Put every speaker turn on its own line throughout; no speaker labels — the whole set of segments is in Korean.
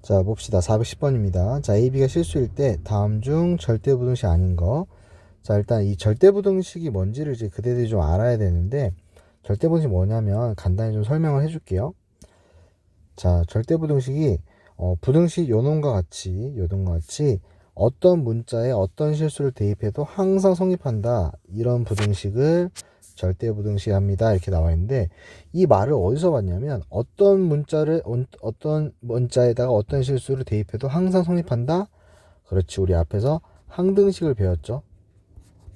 자, 봅시다. 410번입니다. 자, AB가 실수일 때 다음 중 절대부등식 아닌 거. 자, 일단 이 절대부등식이 뭔지를 이제 그대들이 좀 알아야 되는데, 절대부등식이 뭐냐면 간단히 좀 설명을 해줄게요. 자, 절대부등식이 부등식 요놈과 같이 어떤 문자에 어떤 실수를 대입해도 항상 성립한다. 이런 부등식을 절대부등식 합니다. 이렇게 나와 있는데, 이 말을 어디서 봤냐면 어떤 문자에다가 어떤 실수를 대입해도 항상 성립한다. 그렇지, 우리 앞에서 항등식을 배웠죠.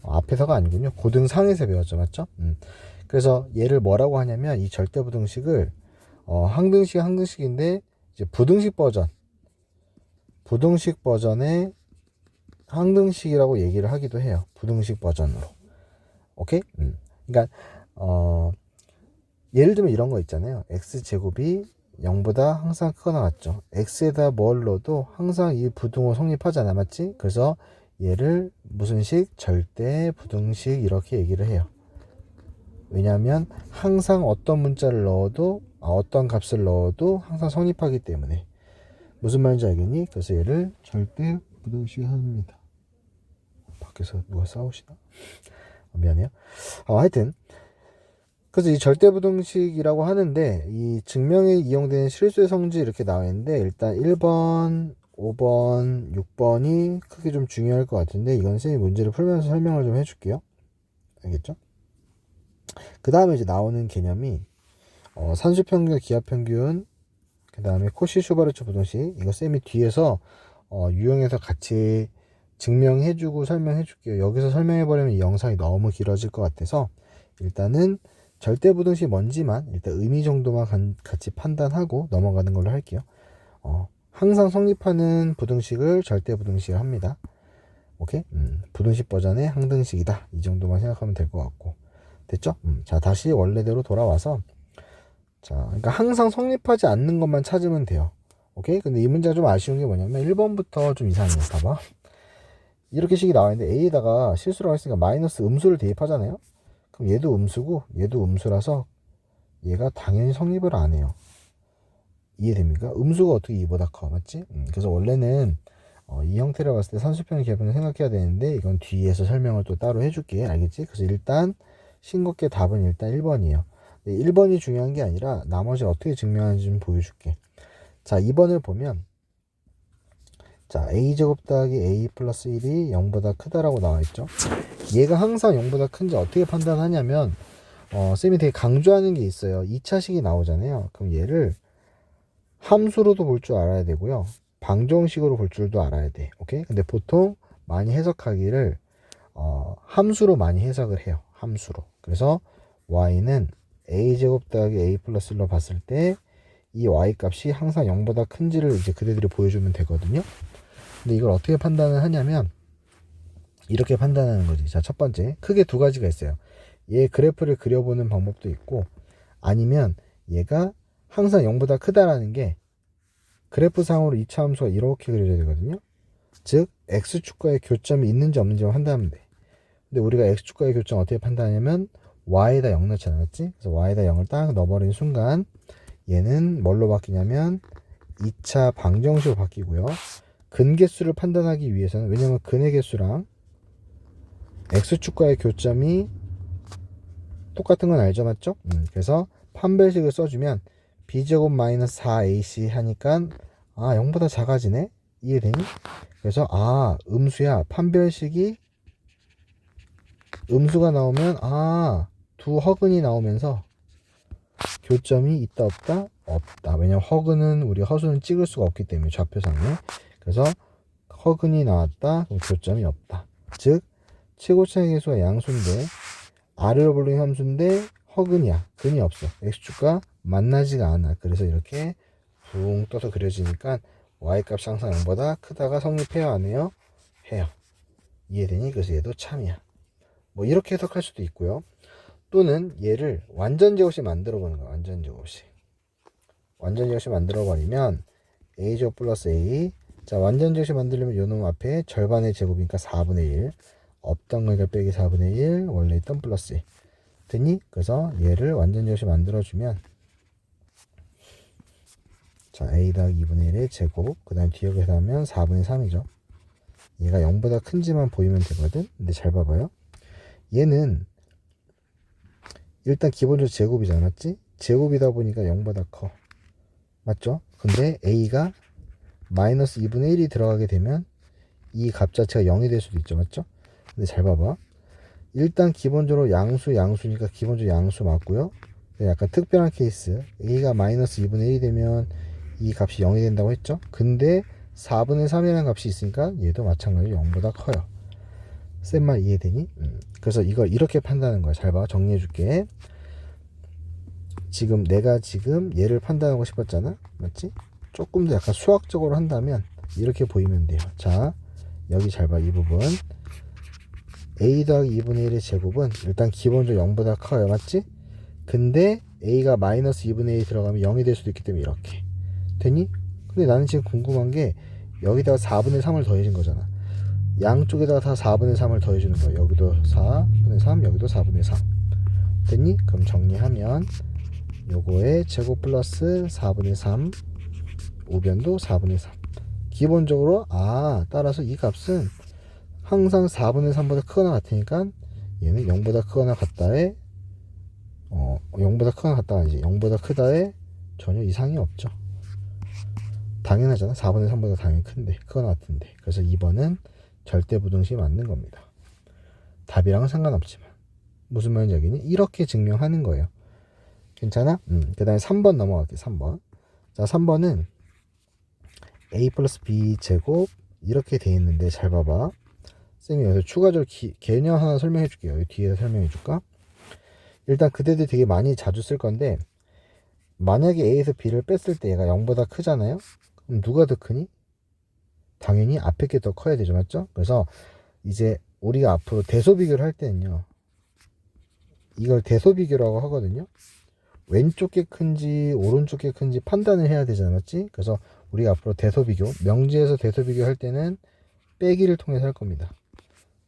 앞에서가 아니군요. 고등상에서 배웠죠. 맞죠? 그래서 얘를 뭐라고 하냐면 이 절대부등식을 항등식인데 이제 부등식 버전의 항등식이라고 얘기를 하기도 해요. 부등식 버전으로. 오케이? 그러니까 예를 들면 이런 거 있잖아요. x제곱이 0보다 항상 크거나 같죠. x에다 뭘 넣어도 항상 이 부등호 성립하잖아. 맞지? 그래서 얘를 무슨 식? 절대 부등식 이렇게 얘기를 해요. 왜냐하면 항상 어떤 문자를 넣어도 어떤 값을 넣어도 항상 성립하기 때문에. 무슨 말인지 알겠니? 그래서 얘를 절대 부등식 합니다. 밖에서 누가 싸우시나? 미안해요. 하여튼 그래서 이 절대부등식이라고 하는데 이 증명에 이용되는 실수의 성질 이렇게 나와 있는데, 일단 1번, 5번, 6번이 크게 좀 중요할 것 같은데 이건 쌤이 문제를 풀면서 설명을 좀 해줄게요. 알겠죠? 그 다음에 이제 나오는 개념이 산수평균, 기하평균, 그 다음에 코시-슈바르트 부등식. 이거 쌤이 뒤에서 유형에서 같이 증명해주고 설명해줄게요. 여기서 설명해버리면 이 영상이 너무 길어질 것 같아서 일단은 절대부등식이 뭔지만 일단 의미 정도만 같이 판단하고 넘어가는 걸로 할게요. 항상 성립하는 부등식을 절대부등식을 합니다. 오케이? 부등식 버전의 항등식이다. 이 정도만 생각하면 될 것 같고. 됐죠? 자, 다시 원래대로 돌아와서, 자, 그러니까 항상 성립하지 않는 것만 찾으면 돼요. 오케이? 근데 이 문제가 좀 아쉬운 게 뭐냐면 1번부터 좀 이상해요. 봐봐. 이렇게 식이 나와 있는데 A에다가 실수라고 했으니까 마이너스 음수를 대입하잖아요. 그럼 얘도 음수고 얘도 음수라서 얘가 당연히 성립을 안 해요. 이해됩니까? 음수가 어떻게 2보다 커? 맞지? 그래서 원래는 이 형태를 봤을 때 산수평의 개분을 생각해야 되는데 이건 뒤에서 설명을 또 따로 해줄게. 알겠지? 그래서 일단 싱겁게 답은 일단 1번이에요. 1번이 중요한 게 아니라 나머지 어떻게 증명하는지 좀 보여줄게. 자, 2번을 보면, 자, a제곱 더하기 a 플러스 1이 0보다 크다라고 나와 있죠. 얘가 항상 0보다 큰지 어떻게 판단하냐면 쌤이 되게 강조하는 게 있어요. 2차식이 나오잖아요. 그럼 얘를 함수로도 볼 줄 알아야 되고요. 방정식으로 볼 줄도 알아야 돼. 오케이? 근데 보통 많이 해석하기를 함수로 많이 해석을 해요. 함수로. 그래서 y는 a제곱 더하기 a 플러스 1로 봤을 때 이 y 값이 항상 0보다 큰지를 이제 그대들이 보여주면 되거든요. 근데 이걸 어떻게 판단을 하냐면 이렇게 판단하는 거지. 자, 첫 번째, 크게 두 가지가 있어요. 얘 그래프를 그려보는 방법도 있고, 아니면 얘가 항상 0보다 크다라는 게 그래프상으로 2차 함수가 이렇게 그려져야 되거든요. 즉 x축과의 교점이 있는지 없는지만 판단하면 돼. 근데 우리가 x축과의 교점 어떻게 판단하냐면 y에다 0 넣잖아. 맞지? 그래서 y에다 0을 딱 넣어버리는 순간 얘는 뭘로 바뀌냐면 2차 방정식으로 바뀌고요. 근개수를 판단하기 위해서는, 왜냐면 근의 개수랑 x축과의 교점이 똑같은 건 알죠? 맞죠? 그래서 판별식을 써주면 b제곱 마이너스 4ac 하니까 0보다 작아지네? 이해되니? 그래서 음수야. 판별식이 음수가 나오면 두 허근이 나오면서 교점이 있다 없다? 없다. 왜냐면 허근은 우리 허수는 찍을 수가 없기 때문에 좌표상에. 그래서 허근이 나왔다. 그럼 교점이 없다. 즉 최고차의 개수가 양수인데 아래로 불리는 함수인데 허근이야. 근이 없어. x축과 만나지가 않아. 그래서 이렇게 붕 떠서 그려지니까 y값이 항상 0보다 크다가 성립해요 안 해요? 해요. 이해되니? 그래서 얘도 참이야. 뭐 이렇게 해석할 수도 있고요. 또는 얘를 완전제곱식 만들어 보는 거야. 완전제곱식 만들어 버리면 a제곱 플러스 a. 자, 완전제곱식 만들려면 요놈 앞에 절반의 제곱이니까 4분의 1. 없던 거니까 빼기 4분의 1. 원래 있던 플러스 1. 되니? 그래서 얘를 완전제곱식 만들어주면, 자, a 더하기 2분의 1의 제곱, 그 다음 뒤에 계산하면 4분의 3이죠. 얘가 0보다 큰지만 보이면 되거든. 근데 잘 봐봐요. 얘는 일단 기본적으로 제곱이잖아, 맞지? 제곱이다 보니까 0보다 커. 맞죠? 근데 a가 마이너스 2분의 1이 들어가게 되면 이 값 자체가 0이 될 수도 있죠, 맞죠? 근데 잘 봐봐. 일단 기본적으로 양수니까 기본적으로 양수 맞고요. 약간 특별한 케이스, a가 마이너스 2분의 1이 되면 이 값이 0이 된다고 했죠. 근데 4분의 3이라는 값이 있으니까 얘도 마찬가지로 0보다 커요. 센 말 이해되니? 그래서 이걸 이렇게 판단하는 거야. 잘 봐, 정리해 줄게. 지금 내가 지금 얘를 판단하고 싶었잖아, 맞지? 조금 더 약간 수학적으로 한다면 이렇게 보이면 돼요. 자, 여기 잘 봐, 이 부분. a 더하기 2분의 1의 제곱은 일단 기본적으로 0보다 커요, 맞지? 근데 a가 마이너스 2분의 1이 들어가면 0이 될 수도 있기 때문에 이렇게 되니? 근데 나는 지금 궁금한 게 여기다가 4분의 3을 더해준 거잖아. 양쪽에다가 다 4분의 3을 더해주는 거야. 여기도 4분의 3, 여기도 4분의 3 됐니? 그럼 정리하면 요거의 제곱 플러스 4분의 3, 우변도 4분의 3. 기본적으로 따라서 이 값은 항상 4분의 3보다 크거나 같으니까 얘는 0보다 크거나 같다에 0보다 크거나 같다가 아니지, 0보다 크다에 전혀 이상이 없죠. 당연하잖아. 4분의 3보다 당연히 큰데, 크거나 같은데. 그래서 2번은 절대부등식이 맞는 겁니다. 답이랑은 상관없지만. 무슨 말인지 알겠니? 이렇게 증명하는 거예요. 괜찮아? 그 다음에 3번 넘어갈게요. 3번. 자, 3번은 a 플러스 b 제곱 이렇게 돼 있는데 잘 봐봐. 쌤이 여기서 추가적으로 개념 하나 설명해 줄게요. 여기 뒤에서 설명해 줄까? 일단 그대들 되게 많이 자주 쓸 건데, 만약에 a에서 b를 뺐을 때 얘가 0보다 크잖아요. 그럼 누가 더 크니? 당연히 앞에 게 더 커야 되죠, 맞죠? 그래서 이제 우리가 앞으로 대소 비교를 할 때는요, 이걸 대소 비교라고 하거든요. 왼쪽 게 큰지 오른쪽 게 큰지 판단을 해야 되잖아, 맞지? 그래서 우리가 앞으로 대소 비교, 명지에서 대소 비교 할 때는 빼기를 통해서 할 겁니다.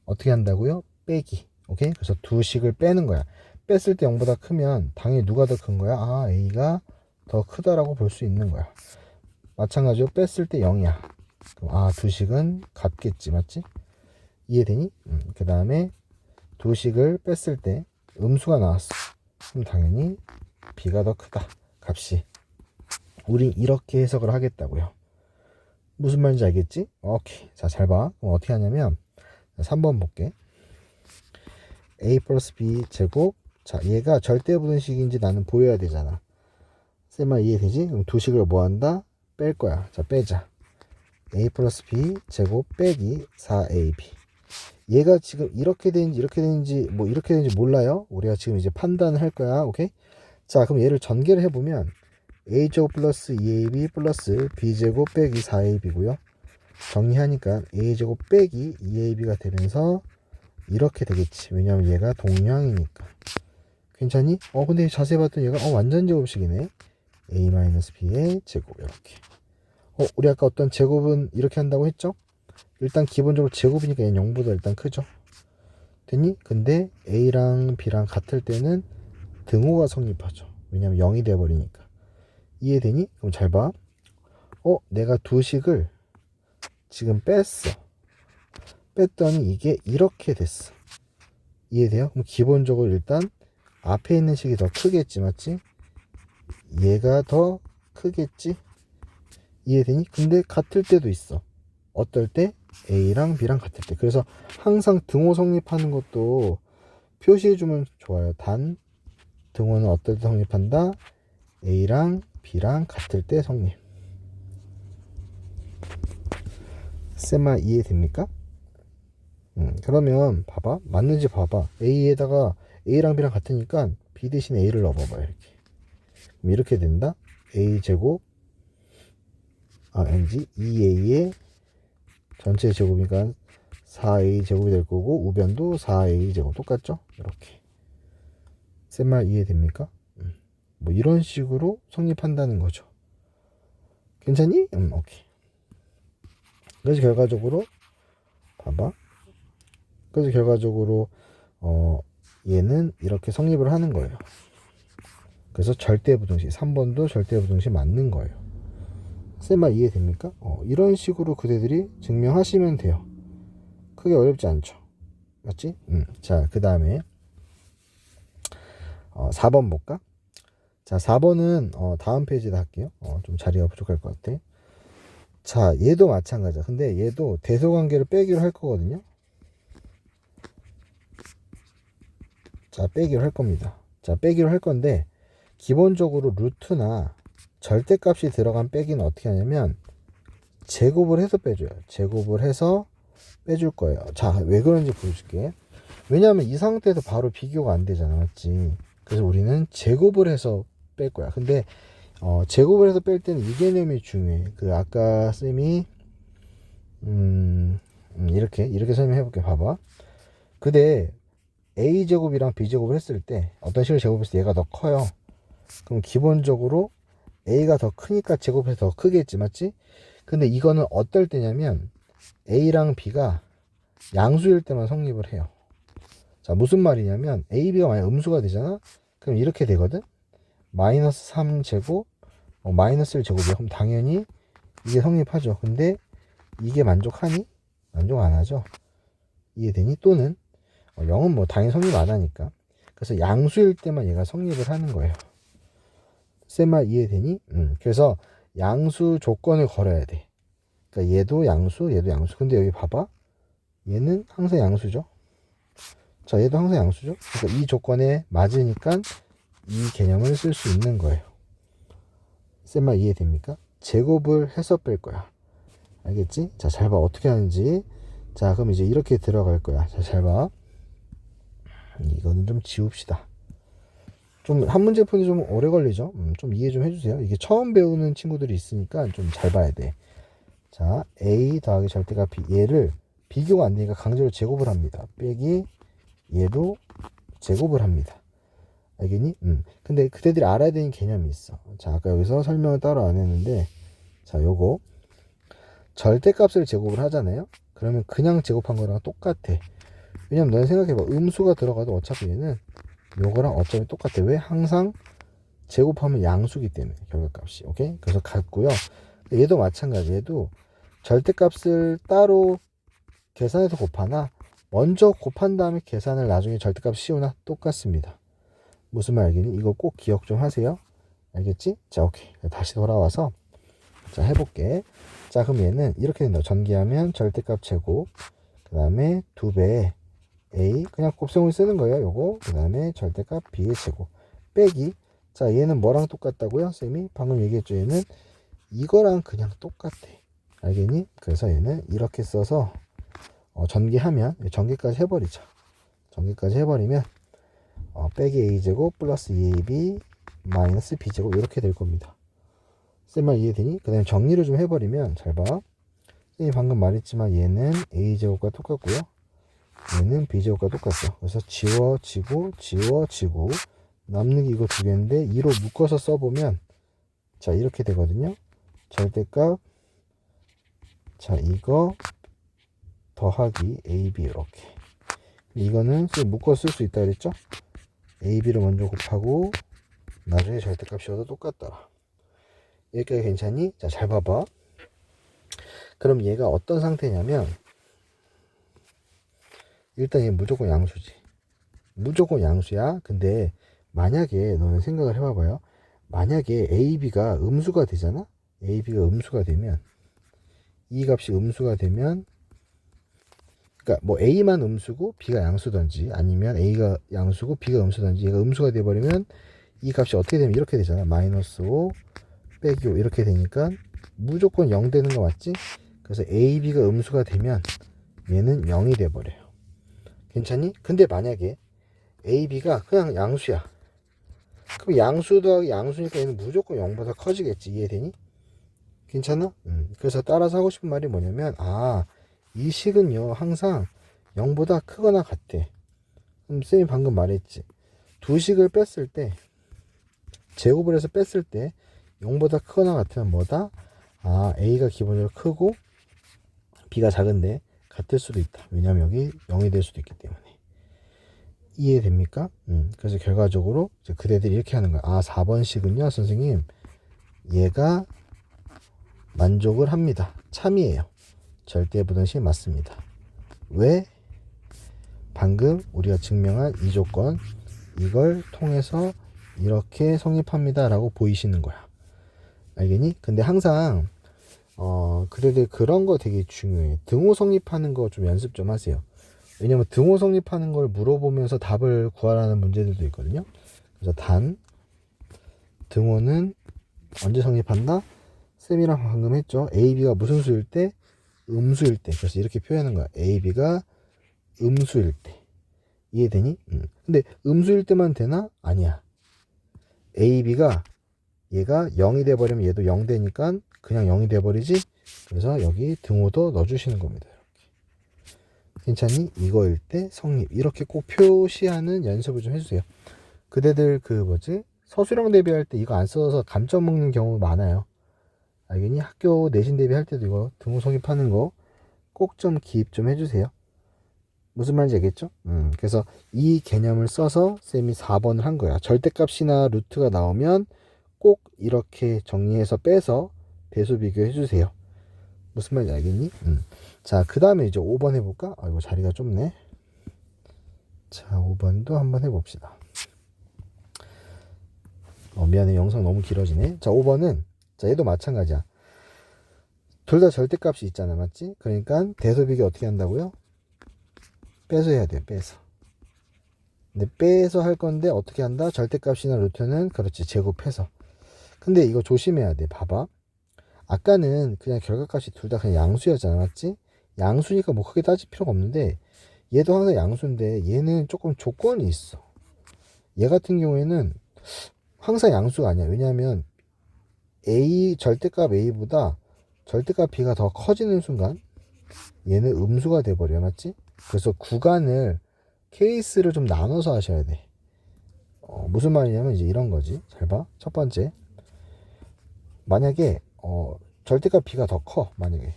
어떻게 한다고요? 빼기. 오케이? 그래서 두 식을 빼는 거야. 뺐을 때 0보다 크면 당연히 누가 더 큰 거야? a가 더 크다라고 볼 수 있는 거야. 마찬가지로 뺐을 때 0이야. 그럼 두 식은 같겠지, 맞지? 이해되니? 그 다음에 두 식을 뺐을 때 음수가 나왔어. 그럼 당연히 b가 더 크다, 값이. 우린 이렇게 해석을 하겠다고요. 무슨 말인지 알겠지? 오케이. 자, 잘 봐. 그럼 어떻게 하냐면 3번 볼게. a 플러스 b 제곱. 자, 얘가 절대부등식인지 나는 보여야 되잖아. 쌤말 이해되지? 그럼 두 식을 뭐 한다? 뺄 거야. 자, 빼자. a 플러스 b 제곱 빼기 4ab. 얘가 지금 이렇게 되는지 이렇게 되는지 뭐 이렇게 되는지 몰라요. 우리가 지금 이제 판단을 할 거야. 오케이? 자, 그럼 얘를 전개를 해보면 a제곱 플러스 2ab 플러스 b제곱 빼기 4ab이고요. 정리하니까 a제곱 빼기 2ab가 되면서 이렇게 되겠지. 왜냐면 얘가 동량이니까. 괜찮니? 근데 자세히 봤더니 얘가 완전 제곱식이네. a-b의 제곱. 이렇게. 우리 아까 어떤 제곱은 이렇게 한다고 했죠? 일단 기본적으로 제곱이니까 얘는 0보다 일단 크죠. 됐니? 근데 a랑 b랑 같을 때는 등호가 성립하죠. 왜냐면 0이 돼버리니까. 이해되니? 그럼 잘 봐. 내가 두 식을 지금 뺐어. 뺐더니 이게 이렇게 됐어. 이해돼요? 그럼 기본적으로 일단 앞에 있는 식이 더 크겠지, 맞지? 얘가 더 크겠지? 이해되니? 근데 같을 때도 있어. 어떨 때? A랑 B랑 같을 때. 그래서 항상 등호 성립하는 것도 표시해주면 좋아요. 단 등호는 어떨 때 성립한다? A랑 B랑 같을 때 성립. 쌤아 이해됩니까? 그러면 봐봐. 맞는지 봐봐. A에다가 A랑 B랑 같으니까 B 대신 A를 넣어봐봐. 이렇게. 그럼 이렇게 된다. A제곱 아니지 2A의 전체 제곱이니까 4A 제곱이 될 거고 우변도 4A 제곱 똑같죠? 이렇게. 쌤말 이해됩니까? 뭐 이런 식으로 성립한다는 거죠. 괜찮니? 오케이. 그래서 결과적으로 봐봐. 그래서 결과적으로 얘는 이렇게 성립을 하는 거예요. 그래서 절대부등식 3번도 절대부등식 맞는 거예요. 쌤말 이해됩니까? 이런 식으로 그대들이 증명하시면 돼요. 크게 어렵지 않죠. 맞지? 자, 그 다음에 4번 볼까? 자, 4번은 다음 페이지에다 할게요. 좀 자리가 부족할 것 같아. 자, 얘도 마찬가지야. 근데 얘도 대소관계를 빼기로 할 거거든요. 자, 빼기로 할 겁니다. 자, 빼기로 할 건데 기본적으로 루트나 절대값이 들어간 빼기는 어떻게 하냐면 제곱을 해서 빼줘요. 제곱을 해서 빼줄 거예요. 자, 왜 그런지 보여줄게. 왜냐하면 이 상태에서 바로 비교가 안 되잖아, 맞지? 그래서 우리는 제곱을 해서 뺄 거야. 근데 제곱을 해서 뺄 때는 이 개념이 중요해. 그 아까 쌤이 이렇게 설명해 볼게. 봐봐. 근데 a제곱이랑 b제곱을 했을 때 어떤 식으로 제곱했을 때 얘가 더 커요. 그럼 기본적으로 a가 더 크니까 제곱해서 더 크겠지, 맞지? 근데 이거는 어떨 때냐면 a랑 b가 양수일 때만 성립을 해요. 자, 무슨 말이냐면 a, b가 만약 음수가 되잖아. 그럼 이렇게 되거든. 마이너스 3제곱 마이너스 1제곱이야. 그럼 당연히 이게 성립하죠. 근데 이게 만족하니? 만족 안 하죠. 이해되니? 또는 0은 뭐 당연히 성립 안 하니까. 그래서 양수일 때만 얘가 성립을 하는 거예요. 쌤 말 이해되니? 그래서 양수 조건을 걸어야 돼. 그러니까 얘도 양수, 얘도 양수. 근데 여기 봐봐. 얘는 항상 양수죠. 자, 얘도 항상 양수죠. 그러니까 이 조건에 맞으니까 이 개념을 쓸 수 있는 거예요. 쌤 말 이해됩니까? 제곱을 해서 뺄 거야. 알겠지? 자, 잘 봐. 어떻게 하는지. 자, 그럼 이제 이렇게 들어갈 거야. 자, 잘 봐. 이거는 좀 지웁시다. 좀 한 문제 푸는 좀 오래 걸리죠? 좀 이해 좀 해주세요. 이게 처음 배우는 친구들이 있으니까 좀 잘 봐야 돼. 자, a 더하기 절대값 b. 얘를 비교가 안 되니까 강제로 제곱을 합니다. 빼기 얘도 제곱을 합니다. 알겠니? 근데 그대들이 알아야 되는 개념이 있어. 자, 아까 여기서 설명을 따로 안 했는데, 자, 요거 절대값을 제곱을 하잖아요. 그러면 그냥 제곱한 거랑 똑같아. 왜냐면 너네 생각해봐. 음수가 들어가도 어차피 얘는 요거랑 어차피 똑같아. 왜? 항상 제곱하면 양수기 때문에 결과값이. 오케이? 그래서 같고요. 얘도 마찬가지. 얘도 절대값을 따로 계산해서 곱하나 먼저 곱한 다음에 계산을 나중에 절대값 씌우나 똑같습니다. 무슨 말 알겠니? 이거 꼭 기억 좀 하세요. 알겠지? 자, 오케이. 다시 돌아와서 자, 해볼게. 자, 그럼 얘는 이렇게 된다. 전기하면 절대값 제곱, 그 다음에 2배의 a, 그냥 곱셈을 쓰는 거예요. 요거. 그 다음에 절대값 b의 제곱 빼기. 자, 얘는 뭐랑 똑같다고요? 쌤이 방금 얘기했죠. 얘는 이거랑 그냥 똑같아. 알겠니? 그래서 얘는 이렇게 써서 전기하면 전기까지 해버리죠. 전기까지 해버리면 빼기 a제곱 플러스 2ab 마이너스 b제곱 이렇게 될 겁니다. 쌤말 이해되니? 그 다음에 정리를 좀 해버리면 잘 봐. 쌤이 방금 말했지만 얘는 a제곱과 똑같고요. 얘는 b제곱과 똑같죠. 그래서 지워지고 남는 게 이거 두 개인데 2로 묶어서 써보면 자, 이렇게 되거든요. 절대값 자, 이거 더하기 ab 이렇게. 이거는 묶어 쓸 수 있다 그랬죠? ab를 먼저 곱하고 나중에 절대값 씌워도 똑같더라. 여기까지 괜찮니? 자, 잘 봐봐. 그럼 얘가 어떤 상태냐면 일단 얘 무조건 양수지. 무조건 양수야. 근데 만약에 너는 생각을 해봐봐요. 만약에 AB가 음수가 되잖아? AB가 음수가 되면 이 값이 음수가 되면 그러니까 뭐 A만 음수고 B가 양수든지 아니면 A가 양수고 B가 음수든지 얘가 음수가 돼버리면 이 값이 어떻게 되면 이렇게 되잖아. 마이너스 5 빼기 5 이렇게 되니까 무조건 0 되는 거 맞지? 그래서 AB가 음수가 되면 얘는 0이 돼버려요. 괜찮니? 근데 만약에 AB가 그냥 양수야. 그럼 양수 더하기 양수니까 얘는 무조건 0보다 커지겠지. 이해되니? 괜찮아? 그래서 따라서 하고 싶은 말이 뭐냐면 이 식은요 항상 0보다 크거나 같아. 그럼 쌤이 방금 말했지. 두 식을 뺐을 때 제곱을 해서 뺐을 때 0보다 크거나 같으면 뭐다? A가 기본적으로 크고 B가 작은데 같을 수도 있다. 왜냐면 여기 0이 될 수도 있기 때문에. 이해됩니까? 그래서 결과적으로 이제 그대들이 이렇게 하는 거야. 4번식은요 선생님 얘가 만족을 합니다. 참이에요. 절대부등식 맞습니다. 왜? 방금 우리가 증명한 이 조건, 이걸 통해서 이렇게 성립합니다 라고 보이시는 거야. 알겠니? 근데 항상 그래도 그런 거 되게 중요해. 등호 성립하는 거 좀 연습 좀 하세요. 왜냐면 등호 성립하는 걸 물어보면서 답을 구하라는 문제들도 있거든요. 그래서 등호는 언제 성립한다? 쌤이랑 방금 했죠. AB가 무슨 수일 때? 음수일 때. 그래서 이렇게 표현하는 거야. AB가 음수일 때. 이해되니? 근데 음수일 때만 되나? 아니야. AB가 얘가 0이 돼버리면 얘도 0 되니까 그냥 0이 돼버리지. 그래서 여기 등호도 넣어주시는 겁니다. 이렇게. 괜찮니? 이거일 때 성립. 이렇게 꼭 표시하는 연습을 좀 해주세요. 그대들 서술형 대비할 때 이거 안 써서 감점 먹는 경우 많아요. 알겠니? 학교 내신 대비할 때도 이거 등호 성립하는 거 꼭 좀 기입 좀 해주세요. 무슨 말인지 알겠죠? 그래서 이 개념을 써서 쌤이 4번을 한 거야. 절대값이나 루트가 나오면 꼭 이렇게 정리해서 빼서 배수 비교해 주세요. 무슨 말인지 알겠니? 자, 그 다음에 이제 5번 해볼까? 이거 자리가 좁네. 자, 5번도 한번 해봅시다. 미안해. 영상 너무 길어지네. 자, 5번은 자, 얘도 마찬가지야. 둘 다 절대값이 있잖아. 맞지? 그러니까 대수 비교 어떻게 한다고요? 빼서 해야 돼요. 빼서. 근데 빼서 할 건데 어떻게 한다? 절대값이나 루트는 그렇지. 제곱해서. 근데 이거 조심해야 돼. 봐봐. 아까는 그냥 결과값이 둘 다 그냥 양수였잖아. 맞지? 양수니까 뭐 크게 따질 필요가 없는데 얘도 항상 양수인데 얘는 조금 조건이 있어. 얘 같은 경우에는 항상 양수가 아니야. 왜냐하면 절대값 A보다 절대값 B가 더 커지는 순간 얘는 음수가 돼버려. 맞지? 그래서 구간을 케이스를 좀 나눠서 하셔야 돼. 무슨 말이냐면 이제 이런 거지. 잘 봐. 첫 번째. 만약에 절대값 B가 더 커. 만약에.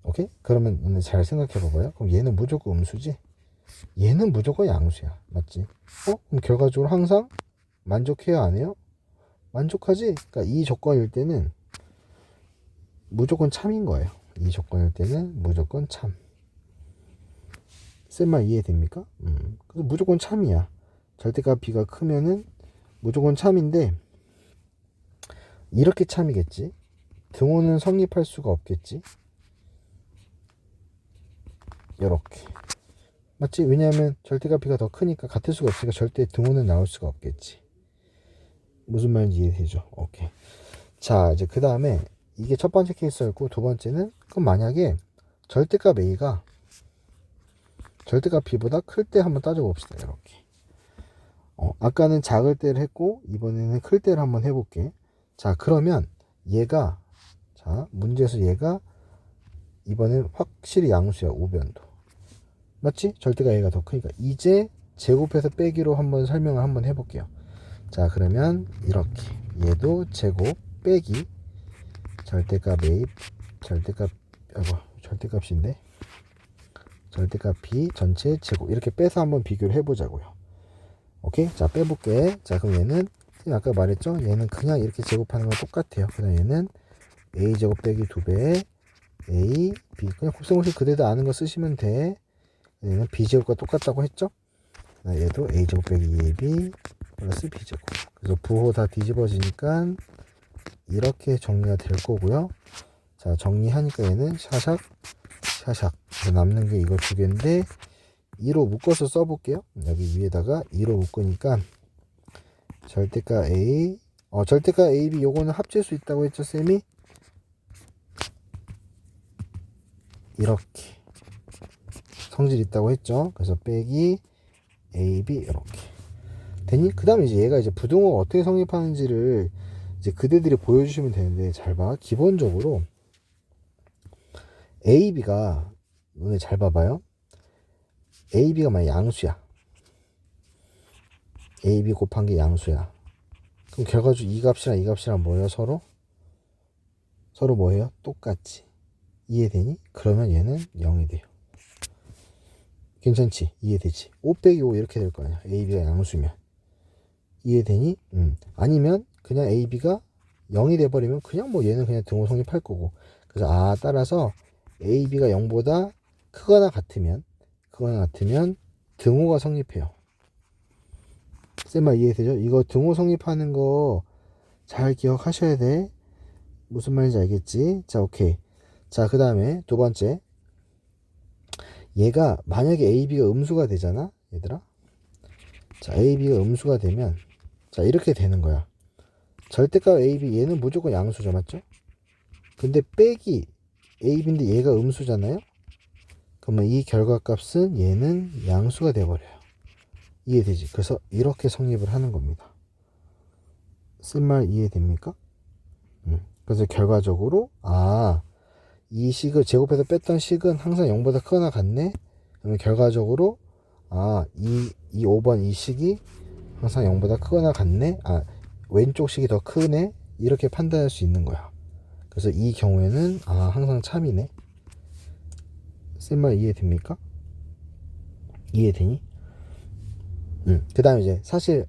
오케이? 그러면 너네 잘 생각해 봐봐요. 그럼 얘는 무조건 음수지? 얘는 무조건 양수야. 맞지? 그럼 결과적으로 항상 만족해야 안 해요? 만족하지? 그러니까 이 조건일 때는 무조건 참인 거예요. 이 조건일 때는 무조건 참. 쌤 말 이해됩니까? 그래서 무조건 참이야. 절대값 B가 크면은 무조건 참인데 이렇게 참이겠지. 등호는 성립할 수가 없겠지. 이렇게. 맞지? 왜냐하면 절대값 B가 더 크니까 같을 수가 없으니까 절대 등호는 나올 수가 없겠지. 무슨 말인지 이해되죠? 오케이. 자, 이제 그 다음에 이게 첫 번째 케이스였고 두 번째는 그럼 만약에 절대값 A가 절대값 B보다 클 때 한번 따져봅시다. 이렇게. 아까는 작을 때를 했고 이번에는 클 때를 한번 해볼게. 자, 그러면 얘가 문제에서 얘가 이번엔 확실히 양수야. 우변도. 맞지? 절대가 A가 더 크니까 이제 제곱해서 빼기로 한번 설명을 한번 해볼게요. 자, 그러면 이렇게 얘도 제곱 빼기 절대값 A 절대값인데 절대값 B 전체 제곱 이렇게 빼서 한번 비교를 해보자고요. 오케이? 자, 빼볼게. 자, 그럼 얘는 아까 말했죠? 얘는 그냥 이렇게 제곱하는 건 똑같아요. 그다음 얘는 A제곱 빼기 2배 A, B 그냥 곱셈공식 그대로 아는 거 쓰시면 돼. 얘는 B제곱과 똑같다고 했죠? 얘도 A제곱 빼기 2AB 플러스 B제곱. 그래서 부호 다 뒤집어지니까 이렇게 정리가 될 거고요. 자, 정리하니까 얘는 샤샥 남는 게 이거 두 개인데 2로 묶어서 써볼게요. 여기 위에다가 2로 묶으니까 절대값 A 절대값 AB 요거는 합칠 수 있다고 했죠 쌤이? 이렇게 성질 있다고 했죠. 그래서 빼기 AB 이렇게 되니? 그 다음에 이제 얘가 이제 부등호가 어떻게 성립하는지를 이제 그대들이 보여주시면 되는데 잘 봐. 기본적으로 AB가 너네 잘 봐봐요. AB가 만약 양수야. AB 곱한 게 양수야. 그럼 결과적으로 이 값이랑 이 값이랑 뭐예요? 서로 뭐예요? 똑같지. 이해되니? 그러면 얘는 0이 돼요. 괜찮지? 이해되지? 5 빼기 5 이렇게 될 거 아니야. AB가 양수면. 이해되니? 아니면 그냥 AB가 0이 돼버리면 그냥 뭐 얘는 그냥 등호 성립할 거고. 그래서 따라서 A, B가 0보다 크거나 같으면 등호가 성립해요. 쌤말 이해되죠? 이거 등호 성립하는 거 잘 기억하셔야 돼. 무슨 말인지 알겠지? 자, 오케이. 자, 그 다음에 두 번째. 얘가 만약에 A, B가 음수가 되잖아, 얘들아. 자, A, B가 음수가 되면 자, 이렇게 되는 거야. 절대값 A, B 얘는 무조건 양수죠, 맞죠? 근데 빼기 A, B인데 얘가 음수잖아요. 그러면 이 결과값은 얘는 양수가 돼버려요. 이해되지? 그래서 이렇게 성립을 하는 겁니다. 쓴 말 이해됩니까? 그래서 결과적으로 이 식을 제곱해서 뺐던 식은 항상 0보다 크거나 같네. 그러면 결과적으로 이 5번 이 식이 항상 0보다 크거나 같네. 왼쪽 식이 더 크네. 이렇게 판단할 수 있는 거야. 그래서 이 경우에는 항상 참이네. 쓴 말 이해됩니까? 이해되니? 그 다음에 이제 사실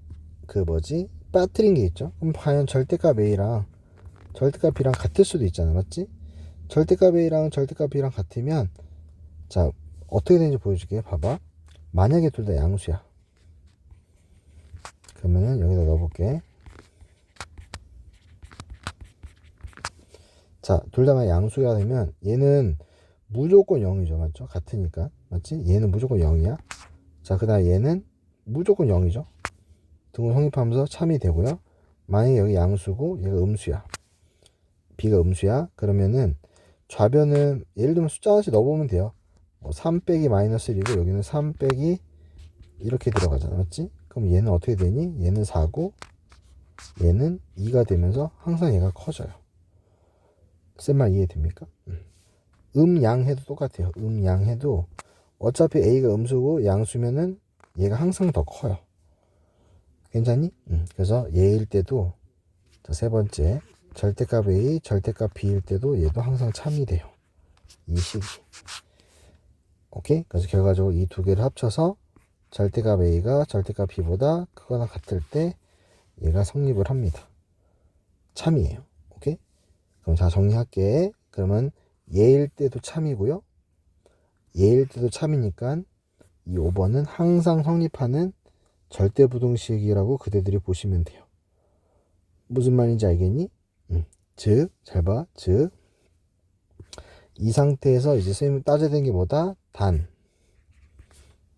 빠뜨린 게 있죠. 그럼 과연 절대값 A랑 절대값 B랑 같을 수도 있잖아, 맞지? 절대값 A랑 절대값 B랑 같으면 자, 어떻게 되는지 보여줄게. 봐봐. 만약에 둘 다 양수야. 그러면은 여기다 넣어볼게. 자, 둘 다 양수가 되면 얘는 무조건 0이죠, 맞죠? 같으니까, 맞지? 얘는 무조건 0이야. 자, 그 다음에 얘는 무조건 0이죠. 등호 성립하면서 참이 되고요. 만약에 여기 양수고 얘가 음수야. B가 음수야. 그러면은 좌변은 예를 들면 숫자 하나씩 넣어보면 돼요. 3 빼기 마이너스 1이고 여기는 3 빼기 이렇게 들어가잖아, 맞지? 그럼 얘는 어떻게 되니? 얘는 4고 얘는 2가 되면서 항상 얘가 커져요. 쓴 말 이해됩니까? 양해도 똑같아요. 양해도 어차피 A가 음수고 양수면은 얘가 항상 더 커요. 괜찮니? 그래서 얘일 때도 세 번째 절대값 A, 절대값 B일 때도 얘도 항상 참이 돼요. 이 식이. 오케이? 그래서 결과적으로 이 두 개를 합쳐서 절대값 A가 절대값 B보다 크거나 같을 때 얘가 성립을 합니다. 참이에요. 오케이? 그럼 자, 정리할게. 그러면 얘일 때도 참이고요. 얘일 때도 참이니까 이 5번은 항상 성립하는 절대부등식이라고 그대들이 보시면 돼요. 무슨 말인지 알겠니? 즉, 잘 봐. 즉, 이 상태에서 이제 선생님이 따져야 되는 게 뭐다?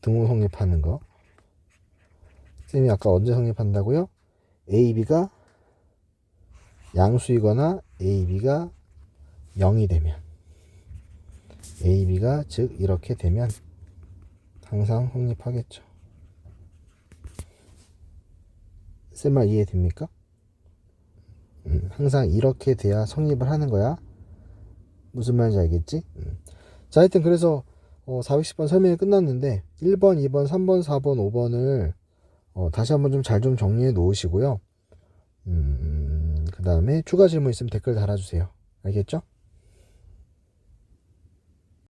등호 성립하는 거. 선생님이 아까 언제 성립한다고요? A, B가 양수이거나 A, B가 0이 되면. A, B가 즉 이렇게 되면 항상 성립하겠죠. 쌤 말 이해됩니까? 항상 이렇게 돼야 성립을 하는 거야. 무슨 말인지 알겠지? 자, 하여튼 그래서 410번 설명이 끝났는데 1번, 2번, 3번, 4번, 5번을 다시 한번 좀 잘 좀 정리해 놓으시고요. 그 다음에 추가 질문 있으면 댓글 달아주세요. 알겠죠?